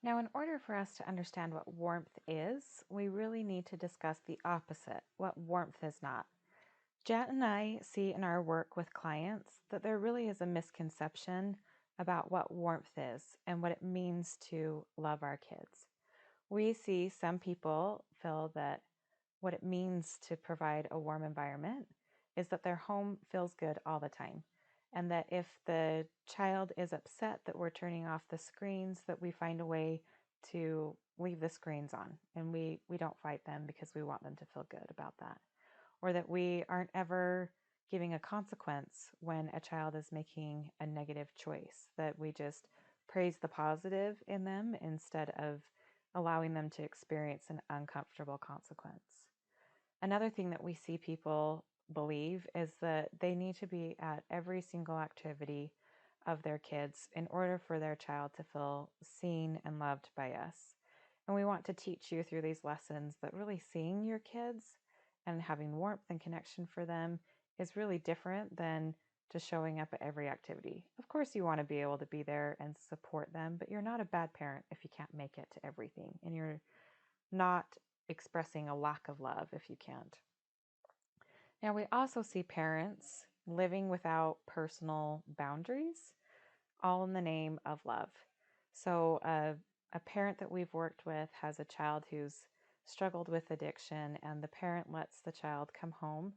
Now, in order for us to understand what warmth is, we really need to discuss the opposite, what warmth is not. Jet and I see in our work with clients that there really is a misconception about what warmth is and what it means to love our kids. We see some people feel that what it means to provide a warm environment is that their home feels good all the time. And that if the child is upset that we're turning off the screens, that we find a way to leave the screens on and we don't fight them because we want them to feel good about that. Or that we aren't ever giving a consequence when a child is making a negative choice, that we just praise the positive in them instead of allowing them to experience an uncomfortable consequence. Another thing that we see people believe is that they need to be at every single activity of their kids in order for their child to feel seen and loved by us. And we want to teach you through these lessons that really seeing your kids and having warmth and connection for them is really different than just showing up at every activity. Of course, you want to be able to be there and support them, but you're not a bad parent if you can't make it to everything. And you're not expressing a lack of love if you can't. Now, we also see parents living without personal boundaries, all in the name of love. So, a parent that we've worked with has a child who's struggled with addiction, and the parent lets the child come home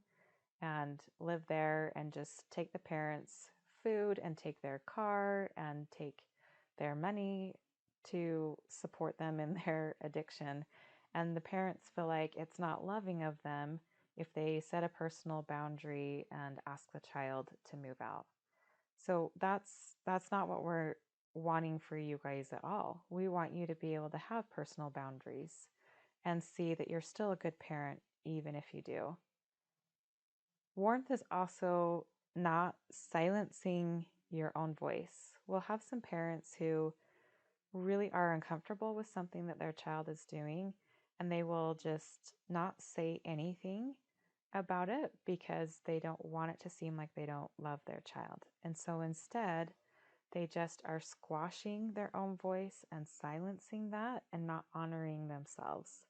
and live there and just take the parents' food and take their car and take their money to support them in their addiction. And the parents feel like it's not loving of them if they set a personal boundary and ask the child to move out. So that's not what we're wanting for you guys at all. We want you to be able to have personal boundaries and see that you're still a good parent even if you do. Warmth is also not silencing your own voice. We'll have some parents who really are uncomfortable with something that their child is doing, and they will just not say anything about it because they don't want it to seem like they don't love their child. And so instead, they just are squashing their own voice and silencing that and not honoring themselves.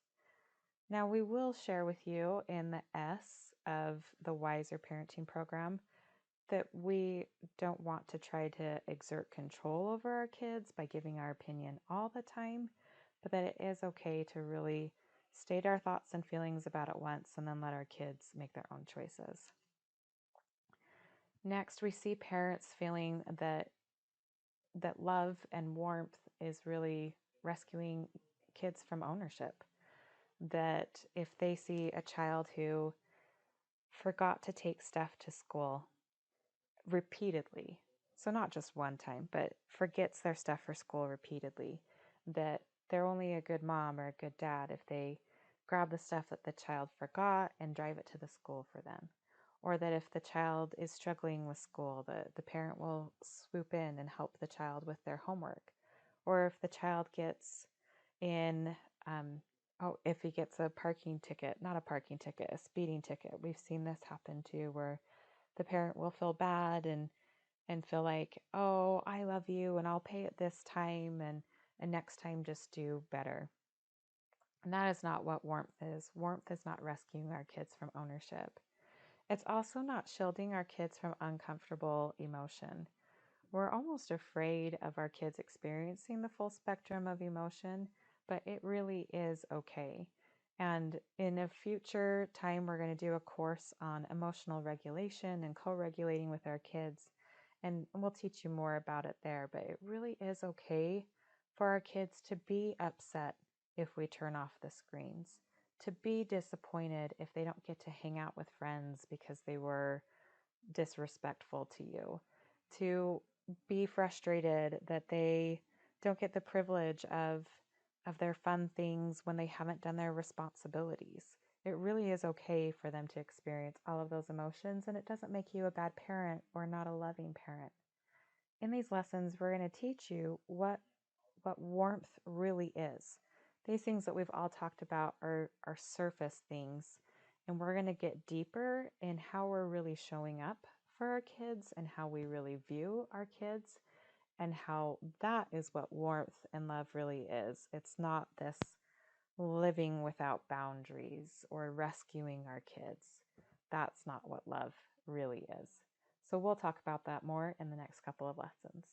Now, we will share with you in the S of the Wiser Parenting Program that we don't want to try to exert control over our kids by giving our opinion all the time, but that it is okay to really state our thoughts and feelings about it once and then let our kids make their own choices. Next, we see parents feeling that love and warmth is really rescuing kids from ownership. That if they see a child who forgot to take stuff to school repeatedly, so not just one time, but forgets their stuff for school repeatedly, that they're only a good mom or a good dad if they grab the stuff that the child forgot and drive it to the school for them. Or that if the child is struggling with school, the parent will swoop in and help the child with their homework. Or if the child gets in, if he gets a parking ticket, not a parking ticket, a speeding ticket. We've seen this happen too, where the parent will feel bad and feel like, oh, I love you and I'll pay it this time and next time just do better. And that is not what warmth is. Warmth is not rescuing our kids from ownership. It's also not shielding our kids from uncomfortable emotion. We're almost afraid of our kids experiencing the full spectrum of emotion, but it really is okay. And in a future time, we're going to do a course on emotional regulation and co regulating with our kids. And we'll teach you more about it there. But it really is okay for our kids to be upset if we turn off the screens, to be disappointed if they don't get to hang out with friends because they were disrespectful to you, to be frustrated that they don't get the privilege of their fun things when they haven't done their responsibilities. It really is okay for them to experience all of those emotions, and it doesn't make you a bad parent or not a loving parent. In these lessons, we're going to teach you what warmth really is. These things that we've all talked about are surface things, and we're going to get deeper in how we're really showing up for our kids and how we really view our kids and how that is what warmth and love really is. It's not this living without boundaries or rescuing our kids. That's not what love really is. So we'll talk about that more in the next couple of lessons.